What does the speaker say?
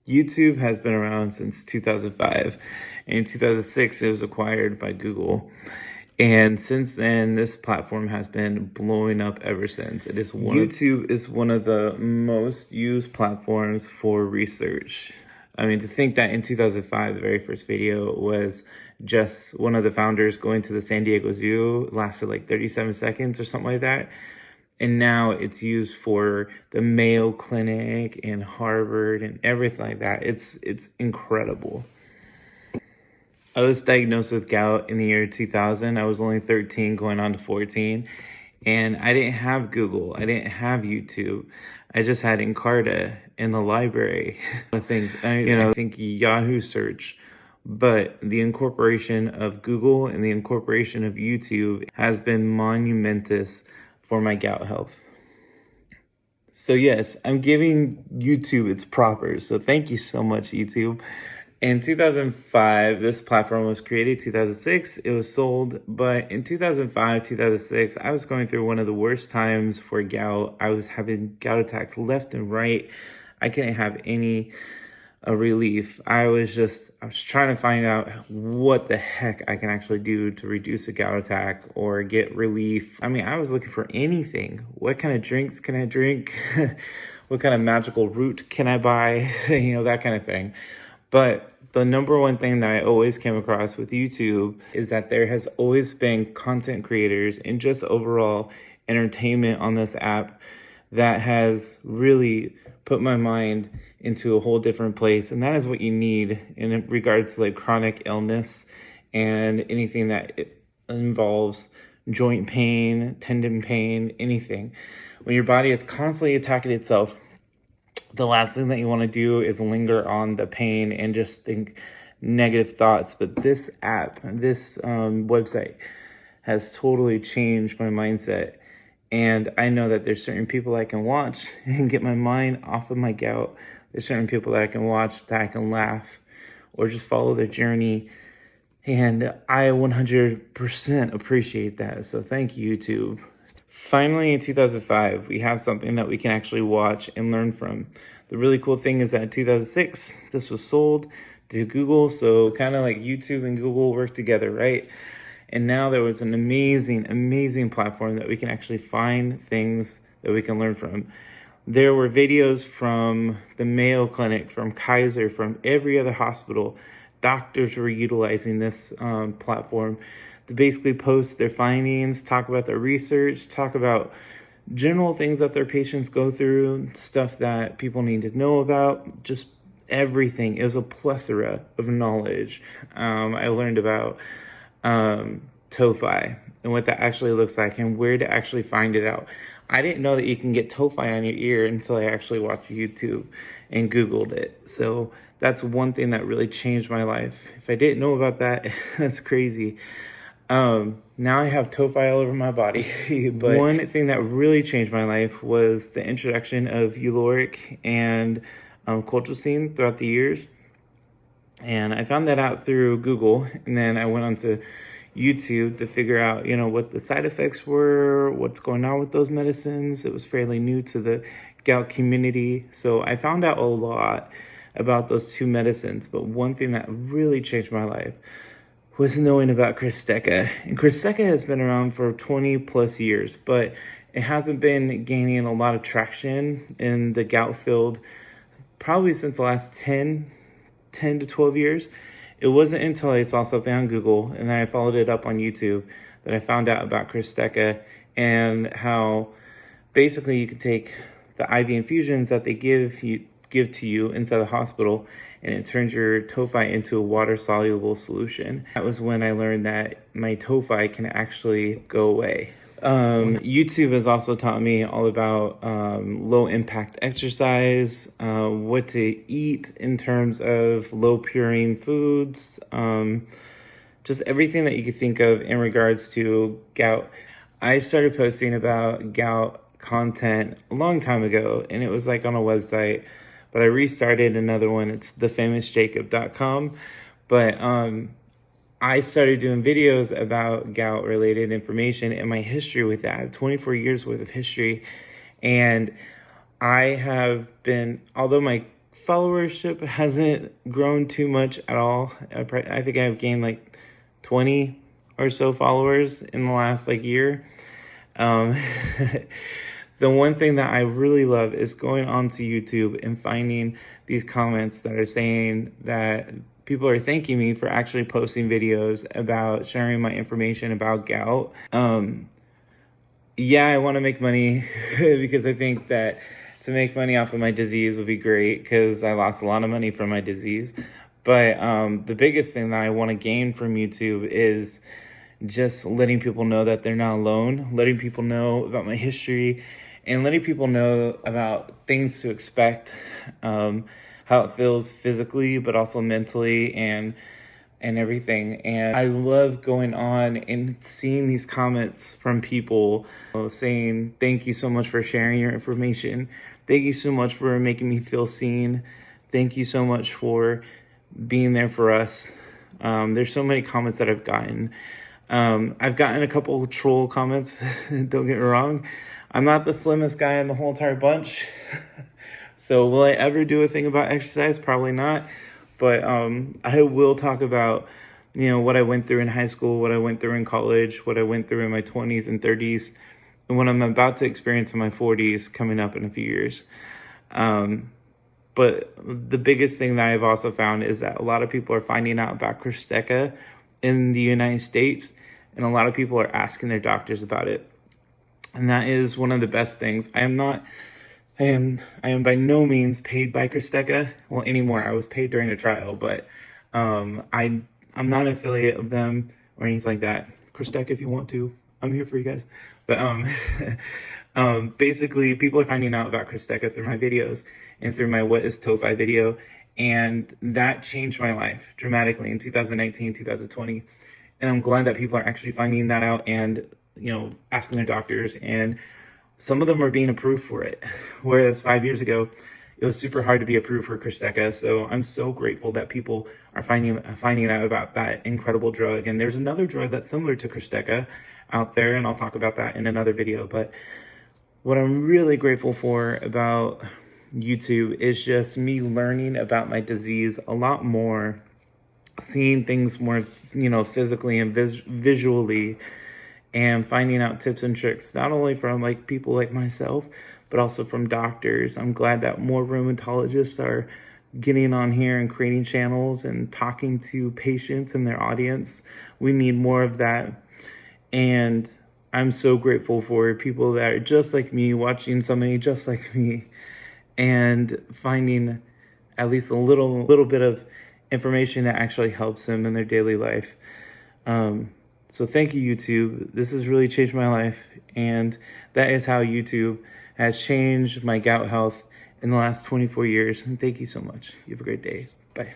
YouTube has been around since 2005. And in 2006, it was acquired by Google. And since then, this platform has been blowing up ever since. YouTube is one of the most used platforms for research. I mean, to think that in 2005, the very first video was just one of the founders going to the San Diego Zoo. It lasted like 37 seconds or something like that. And now it's used for the Mayo Clinic and Harvard and everything like that. It's incredible. I was diagnosed with gout in the year 2000. I was only 13 going on to 14. And I didn't have Google. I didn't have YouTube. I just had Encarta in the library. Things, I think Yahoo search. But the incorporation of Google and the incorporation of YouTube has been monumentous for my gout health. So yes, I'm giving YouTube its proper. So thank you so much, YouTube. In 2005, this platform was created. 2006, it was sold. But in 2005, 2006, I was going through one of the worst times for gout. I was having gout attacks left and right. I couldn't have any relief. I was trying to find out what the heck I can actually do to reduce a gout attack or get relief. I mean, I was looking for anything. What kind of drinks can I drink? What kind of magical root can I buy? That kind of thing. But the number one thing that I always came across with YouTube is that there has always been content creators and just overall entertainment on this app that has really put my mind into a whole different place. And that is what you need in regards to like chronic illness and anything that involves joint pain, tendon pain, anything. When your body is constantly attacking itself, the last thing that you want to do is linger on the pain and just think negative thoughts. But this app, this website has totally changed my mindset. And I know that there's certain people I can watch and get my mind off of my gout. There's certain people that I can watch that I can laugh or just follow their journey. And I 100% appreciate that. So thank you, YouTube. Finally, in 2005, we have something that we can actually watch and learn from. The really cool thing is that in 2006, this was sold to Google. So kind of like YouTube and Google work together, right? And now there was an amazing, amazing platform that we can actually find things that we can learn from. There were videos from the Mayo Clinic, from Kaiser, from every other hospital. Doctors were utilizing this platform to basically post their findings, talk about their research, talk about general things that their patients go through, stuff that people need to know about, just everything. It was a plethora of knowledge. I learned about tophi and what that actually looks like and where to actually find it out. I didn't know that you can get tophi on your ear until I actually watched YouTube and Googled it. So that's one thing that really changed my life. If I didn't know about that, that's crazy. Now I have tophi all over my body. But one thing that really changed my life was the introduction of Uloric and colchicine throughout the years. And I found that out through Google, and then I went onto YouTube to figure out, what the side effects were, what's going on with those medicines. It was fairly new to the gout community. So I found out a lot about those two medicines. But one thing that really changed my life was knowing about Crysteka. And Crysteka has been around for 20 plus years, but it hasn't been gaining a lot of traction in the gout field probably since the last 10 to 12 years. It wasn't until I saw something on Google and then I followed it up on YouTube that I found out about Crysteka and how basically you could take the IV infusions that they give to you inside the hospital, and it turns your tophi into a water-soluble solution. That was when I learned that my tophi can actually go away. YouTube has also taught me all about low-impact exercise, what to eat in terms of low-purine foods, just everything that you could think of in regards to gout. I started posting about gout content a long time ago, and it was like on a website, but I restarted another one. It's thefamousjacob.com. But I started doing videos about gout related information and my history with that. I have 24 years worth of history. And I have been, although my followership hasn't grown too much at all. I think I've gained like 20 or so followers in the last like year. The one thing that I really love is going onto YouTube and finding these comments that are saying that people are thanking me for actually posting videos about sharing my information about gout. Yeah, I want to make money because I think that to make money off of my disease would be great because I lost a lot of money from my disease. But the biggest thing that I want to gain from YouTube is just letting people know that they're not alone, letting people know about my history, and letting people know about things to expect, how it feels physically, but also mentally and everything. And I love going on and seeing these comments from people saying, thank you so much for sharing your information. Thank you so much for making me feel seen. Thank you so much for being there for us. There's so many comments that I've gotten. I've gotten a couple troll comments, don't get me wrong. I'm not the slimmest guy in the whole entire bunch. So will I ever do a thing about exercise? Probably not. But I will talk about, what I went through in high school, what I went through in college, what I went through in my 20s and 30s, and what I'm about to experience in my 40s coming up in a few years. But the biggest thing that I've also found is that a lot of people are finding out about Krysteka in the United States, and a lot of people are asking their doctors about it. And that is one of the best things. I am by no means paid by Krysteka. Well, anymore. I was paid during the trial, but I'm not an affiliate of them or anything like that. Krysteka, if you want to, I'm here for you guys. But basically, people are finding out about Krysteka through my videos and through my What is Tophi video, and that changed my life dramatically in 2019, 2020. And I'm glad that people are actually finding that out and asking their doctors, and some of them are being approved for it. Whereas 5 years ago, it was super hard to be approved for Krysteka. So I'm so grateful that people are finding out about that incredible drug. And there's another drug that's similar to Krysteka out there, and I'll talk about that in another video. But what I'm really grateful for about YouTube is just me learning about my disease a lot more, seeing things more, physically and visually, and finding out tips and tricks, not only from like people like myself, but also from doctors. I'm glad that more rheumatologists are getting on here and creating channels and talking to patients and their audience. We need more of that. And I'm so grateful for people that are just like me, watching somebody just like me, and finding at least a little bit of information that actually helps them in their daily life. So thank you, YouTube. This has really changed my life, and that is how YouTube has changed my gout health in the last 24 years. And thank you so much. You have a great day. Bye.